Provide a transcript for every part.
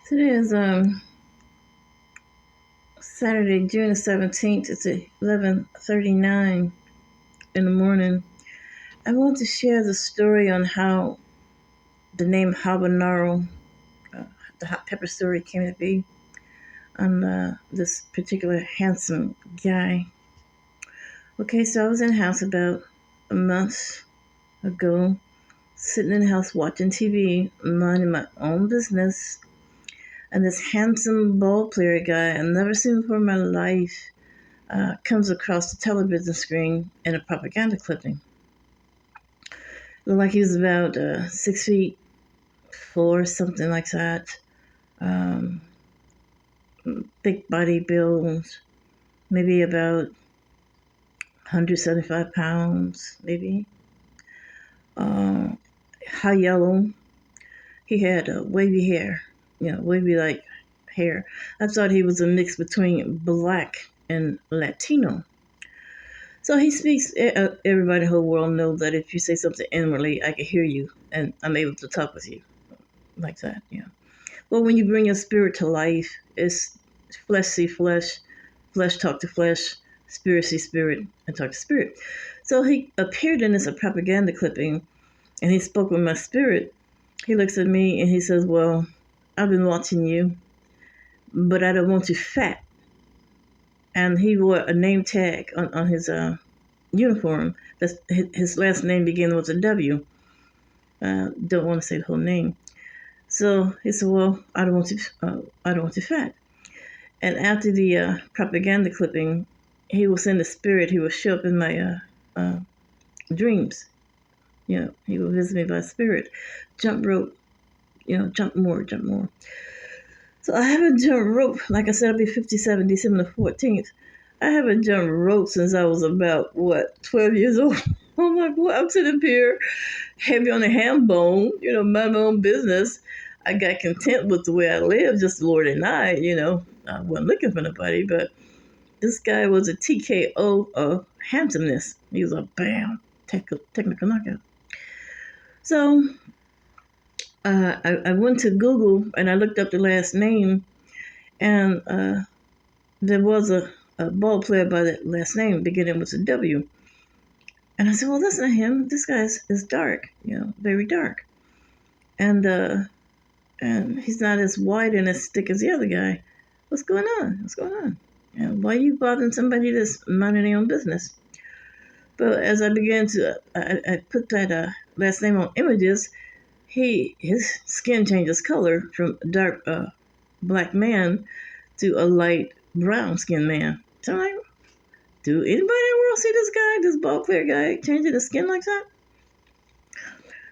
Today is Saturday, June the 17th. It's 11:39 in the morning. I want to share the story on how the name Habanero, uh, the hot pepper story, came to be on this particular handsome guy. Okay, so I was in the house about a month ago, sitting in the house watching TV, minding my own business, and this handsome ball player guy I've never seen before in my life comes across the television screen in a propaganda clipping. Looked like he was about 6 feet 4, something like that. Um, Thick body build, maybe about 175 pounds, maybe. Uh, High yellow. He had wavy hair, wavy like hair. I thought he was a mix between black and Latino. So he speaks. Everybody in the whole world knows that if you say something inwardly, I can hear you, and I'm able to talk with you like that. Yeah. Well, when you bring your spirit to life, it's flesh see flesh, flesh talk to flesh, spirit see spirit, and talk to spirit. So he appeared in this propaganda clipping, and he spoke with my spirit. He looks at me and he says, "Well, I've been watching you, but I don't want you fat." And he wore a name tag on his uniform. That's his last name began with a W. Don't want to say the whole name. So he said, "Well, I don't want you fat." And after the propaganda clipping, he was in the spirit. He would show up in my dreams. He would visit me by spirit. Jump rope. Jump more, jump more. So I haven't jumped rope. Like I said, I'll be 57 December the 14th. I haven't jumped rope since I was about, 12 years old. I'm like, well, I'm sitting here heavy on the ham bone, mind my own business. I got content with the way I lived, just the Lord and I wasn't looking for nobody, but this guy was a TKO of handsomeness. He was a bam, technical knockout. So I went to Google and I looked up the last name, and there was a ball player by that last name beginning with a W. And I said, well, that's not him. This guy is dark, very dark. And he's not as wide and as thick as the other guy. What's going on? What's going on? And why are you bothering somebody that's minding their own business? But as I began to, I put that last name on images. His skin changes color from a dark black man to a light brown skinned man. So I'm like, do anybody in the world see this guy, this ball player guy, changing his skin like that?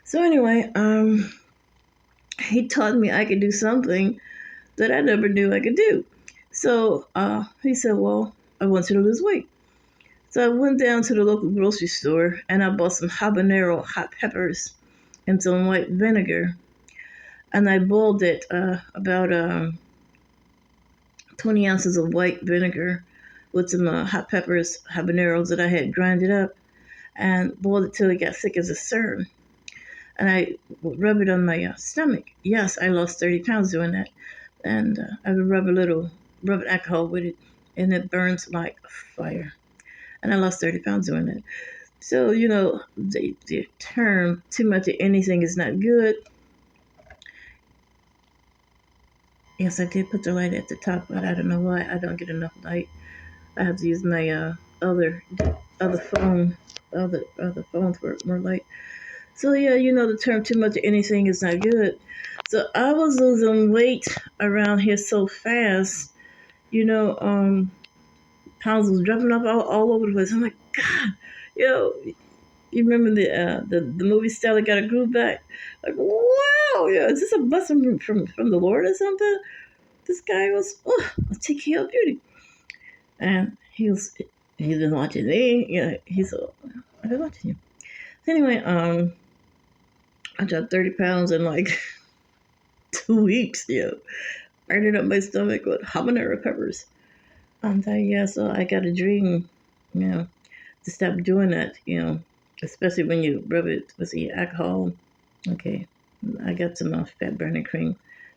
So anyway, he taught me I could do something that I never knew I could do. So he said, well, I want you to lose weight. So I went down to the local grocery store and I bought some habanero hot peppers and some white vinegar. And I boiled it about 20 ounces of white vinegar with some hot peppers, habaneros that I had grinded up, and boiled it till it got thick as a syrup. And I would rub it on my stomach. Yes, I lost 30 pounds doing that. And I would rub alcohol with it, and it burns like fire. And I lost 30 pounds doing that. So, the term too much of anything is not good. Yes, I did put the light at the top, but I don't know why I don't get enough light. I have to use my other phone, other phones for more light. So yeah, the term too much of anything is not good. So I was losing weight around here so fast, you know, um, pounds was dropping off all over the place. I'm like, God, yo, you remember the movie Stella Got a Groove Back? Like, wow, yeah, is this a blessing from the Lord or something? This guy was a TKO beauty, and he's been watching me. Yeah, I've been watching you. Anyway, I dropped 30 pounds in like 2 weeks. Yeah, I ended up my stomach with habanero peppers. Yeah, so I got a dream, you know, to stop doing that. Especially when you rub it with the alcohol. Okay, I got some fat burning cream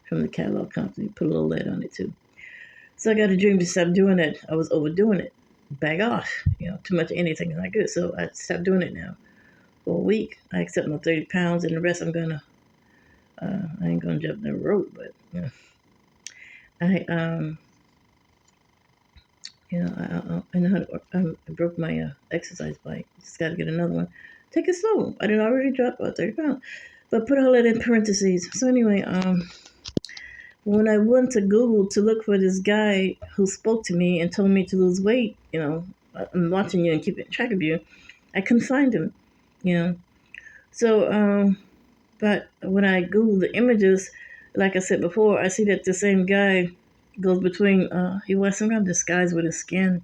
from the catalog company. Put a little lead on it too. So I got a dream to stop doing it. I was overdoing it. Back off. Too much of anything is not good. So I stopped doing it now. For a week, I accept my 30 pounds, and the rest I ain't gonna jump the rope, but I I know how to. I broke my exercise bike. Just got to get another one. Take it slow. I did already drop about 30 pounds, but put all that in parentheses. So anyway, when I went to Google to look for this guy who spoke to me and told me to lose weight, I'm watching you and keeping track of you. I couldn't find him, you know. So, but when I Google the images, like I said before, I see that the same guy goes between, he wears some kind of disguise with his skin.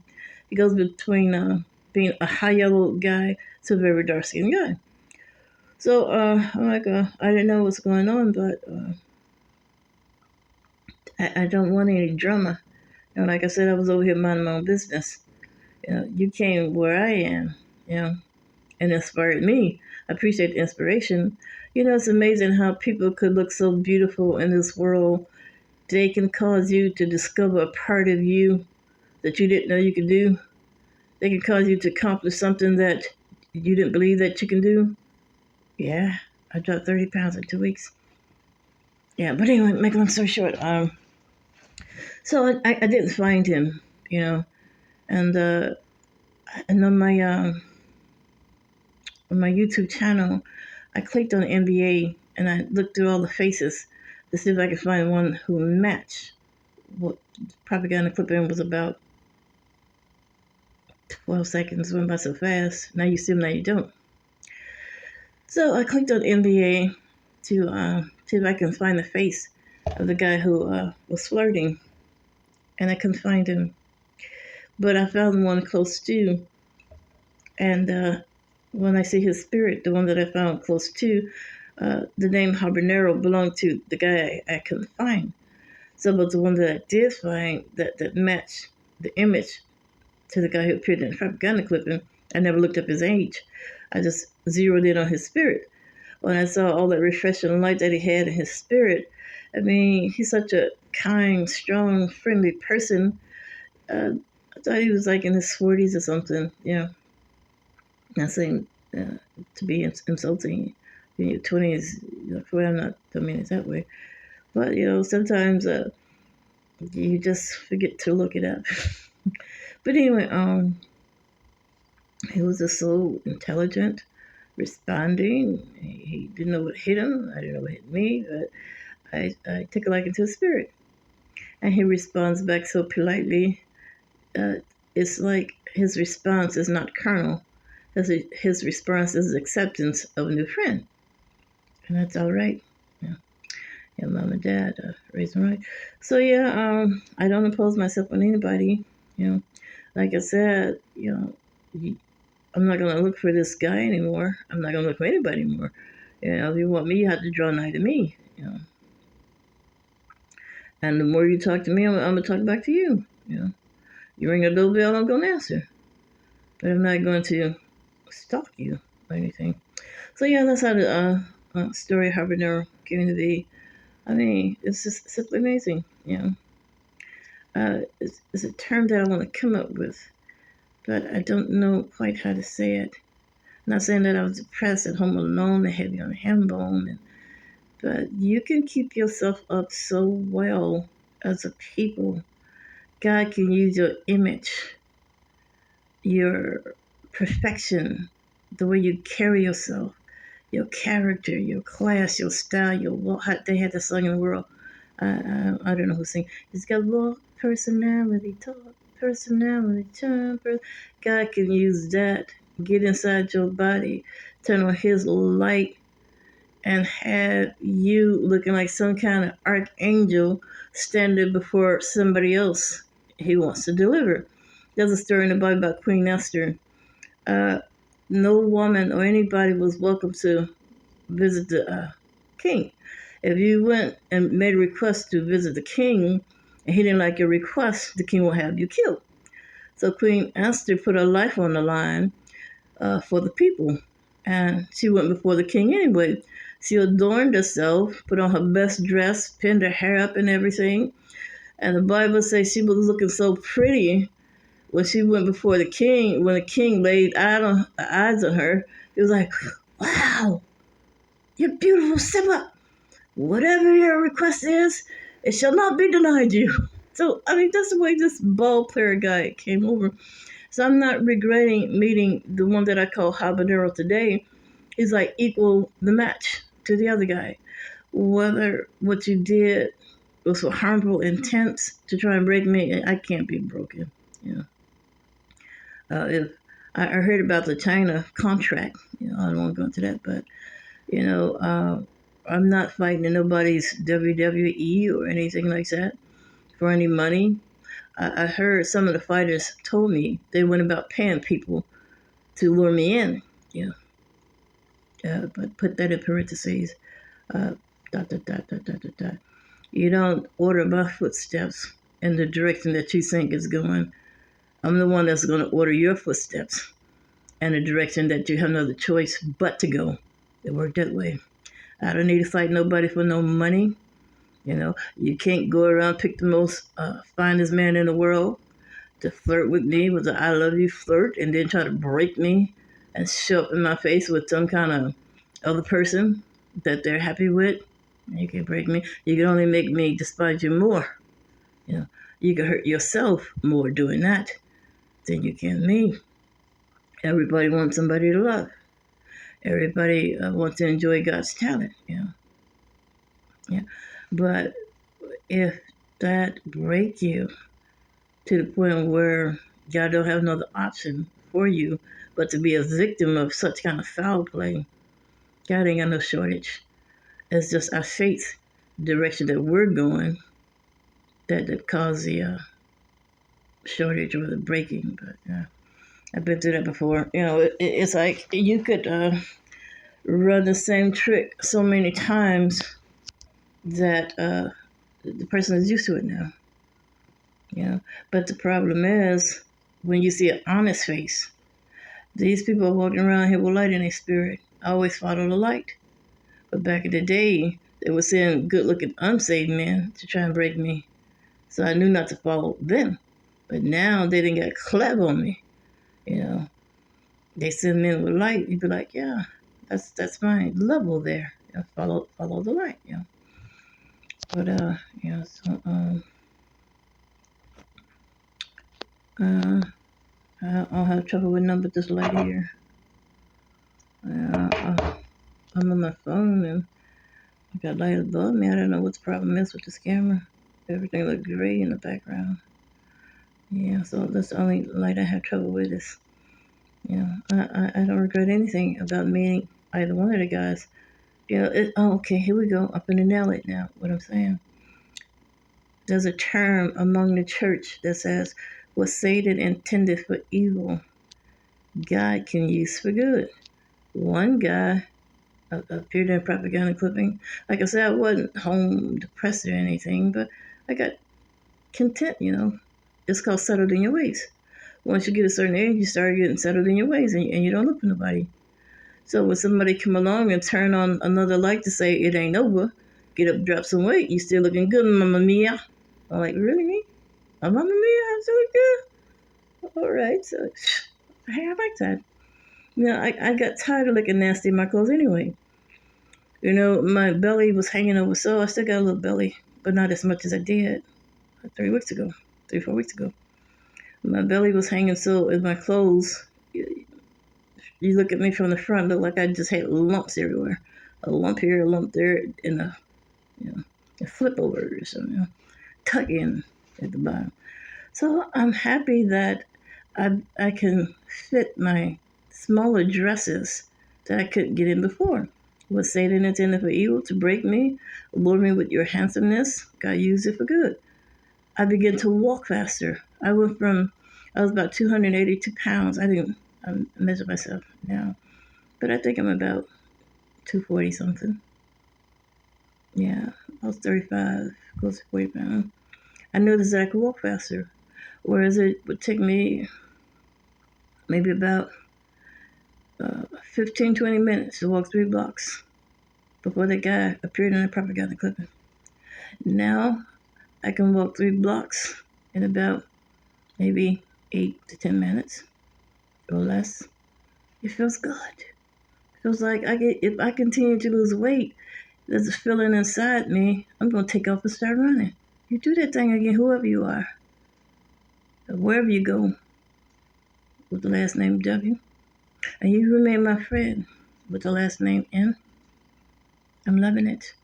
He goes between being a high yellow guy to a very dark skinned guy. So I'm like, I didn't know what's going on, but I don't want any drama. Like I said, I was over here minding my own business. You came where I am, and inspired me. I appreciate the inspiration. It's amazing how people could look so beautiful in this world. They can cause you to discover a part of you that you didn't know you could do. They can cause you to accomplish something that you didn't believe that you can do. Yeah, I dropped 30 pounds in 2 weeks. Yeah, but anyway, make a long story short, so I didn't find him, and on my YouTube channel, I clicked on NBA and I looked through all the faces to see if I could find one who matched what propaganda clip in was about. 12 seconds went by so fast. Now you see them, now you don't. So I clicked on NBA to see if I can find the face of the guy who was flirting, and I couldn't find him. But I found one close to, and when I see his spirit, the one that I found close to, the name Habanero belonged to the guy I couldn't find. So, but the one that I did find that matched the image to the guy who appeared in the propaganda clipping, I never looked up his age. I just zeroed in on his spirit. When I saw all that refreshing light that he had in his spirit, I mean, he's such a kind, strong, friendly person. I thought he was like in his 40s or something. Not saying to be insulting. In your 20s, I'm not, don't mean it that way. But, sometimes you just forget to look it up. But anyway, he was just so intelligent, responding. He didn't know what hit him. I didn't know what hit me, but I took a liking to his spirit. And he responds back so politely. It's like his response is not carnal. His response is acceptance of a new friend. And that's all right. Yeah, mom and dad raised me right. So I don't impose myself on anybody. Like I said, I'm not gonna look for this guy anymore. I'm not gonna look for anybody anymore. If you want me, you have to draw nigh to me. And the more you talk to me, I'm gonna talk back to you. You ring a doorbell, I'm gonna answer. But I'm not going to stalk you or anything. So that's how the story of Habanero came to be. I mean, it's just simply amazing. It's a term that I want to come up with, but I don't know quite how to say it. I'm not saying that I was depressed at home alone and heavy on the ham bone, but you can keep yourself up so well as a people. God can use your image, your perfection, the way you carry yourself, your character, your class, your style, they had the song in the world. I don't know who sing. It's got walk, personality, talk, personality, charm. God can use that. Get inside your body, turn on His light, and have you looking like some kind of archangel standing before somebody else He wants to deliver. There's a story in the Bible about Queen Esther. No woman or anybody was welcome to visit the king. If you went and made a request to visit the king and he didn't like your request, the king will have you killed. So Queen Esther put her life on the line for the people. And she went before the king anyway. She adorned herself, put on her best dress, pinned her hair up and everything. And the Bible says she was looking so pretty when she went before the king. When the king laid eyes on her, he was like, "Wow, you're beautiful, Simba. Whatever your request is, it shall not be denied you." So, I mean, that's the way this ball player guy came over. So I'm not regretting meeting the one that I call Habanero today. He's like equal the match to the other guy. Whether what you did was for harmful intent to try and break me, I can't be broken. You know, if I heard about the China contract, I don't want to go into that, but you know, I'm not fighting in nobody's WWE or anything like that for any money. I heard some of the fighters told me they went about paying people to lure me in. You but put that in parentheses. Uh, dot, dot, dot, dot, dot, dot, dot. You don't order my footsteps in the direction that you think is going. I'm the one that's going to order your footsteps in a direction that you have no other choice but to go. It worked that way. I don't need to fight nobody for no money. You can't go around pick the most finest man in the world to flirt with me with the "I love you" flirt, and then try to break me and show up in my face with some kind of other person that they're happy with. You can break me. You can only make me despise you more. You know, you can hurt yourself more doing that than you can me. Everybody wants somebody to love. Everybody wants to enjoy God's talent. Yeah. But if that break you to the point where God don't have another option for you but to be a victim of such kind of foul play, God ain't got no shortage. It's just our faith direction that we're going that caused the shortage or the breaking. But I've been through that before. It's like you could run the same trick so many times that the person is used to it now. But the problem is when you see an honest face. These people are walking around here with light in their spirit. I always follow the light. But back in the day, they were sending good-looking unsaved men to try and break me. So I knew not to follow them. But now they didn't get clever on me. They send men with light. You'd be like, yeah, that's my level there. Follow the light. But so I'll have trouble with number this light here. I'm on my phone and I got light above me. I don't know what the problem is with this camera. Everything looked gray in the background. Yeah, so that's the only light I have trouble with is, I don't regret anything about meeting either one of the guys. Okay, here we go. I'm gonna nail it now, what I'm saying. There's a term among the church that says, what Satan intended for evil, God can use for good. One guy appeared in a propaganda clipping. Like I said, I wasn't home depressed or anything, but I got content, It's called settled in your ways. Once you get a certain age, you start getting settled in your ways and you don't look for nobody. So when somebody come along and turn on another light to say it ain't over, get up, drop some weight, you still looking good, Mamma Mia. I'm like, really me? Mamma Mia, I'm still looking good? All right, so hey, I like that. I got tired of looking nasty in my clothes anyway. My belly was hanging over, so I still got a little belly, but not as much as I did 4 weeks ago. My belly was hanging so in my clothes. You look at me from the front, look like I just had lumps everywhere. A lump here, a lump there, and a flip over or something, tuck in at the bottom. So I'm happy that I can fit my smaller dresses that I couldn't get in before. Was Satan intended for evil to break me, lure me with your handsomeness? God used it for good. I began to walk faster. I was about 282 pounds. I measure myself now, but I think I'm about 240 something. Yeah, I was 35, close to 40 pounds. I noticed that I could walk faster, whereas it would take me maybe about 15, 20 minutes to walk 3 blocks. before the guy appeared in the propaganda clipping. Now I can walk 3 blocks in about maybe 8 to 10 minutes or less. It feels good. It feels like if I continue to lose weight, there's a feeling inside me, I'm going to take off and start running. You do that thing again, whoever you are, or wherever you go with the last name W, and you remain my friend with the last name N. I'm loving it.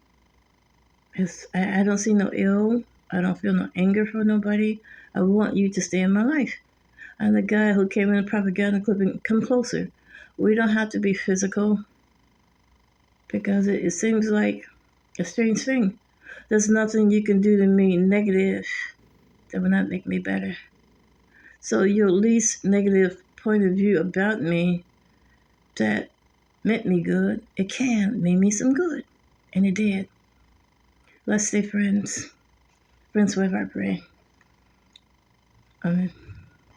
I don't see no ill. I don't feel no anger for nobody. I want you to stay in my life. I'm the guy who came in the propaganda clip and come closer. We don't have to be physical because it seems like a strange thing. There's nothing you can do to me negative that will not make me better. So your least negative point of view about me that meant me good, it can make me some good. And it did. Let's stay friends. Friends forever, I pray. Amen.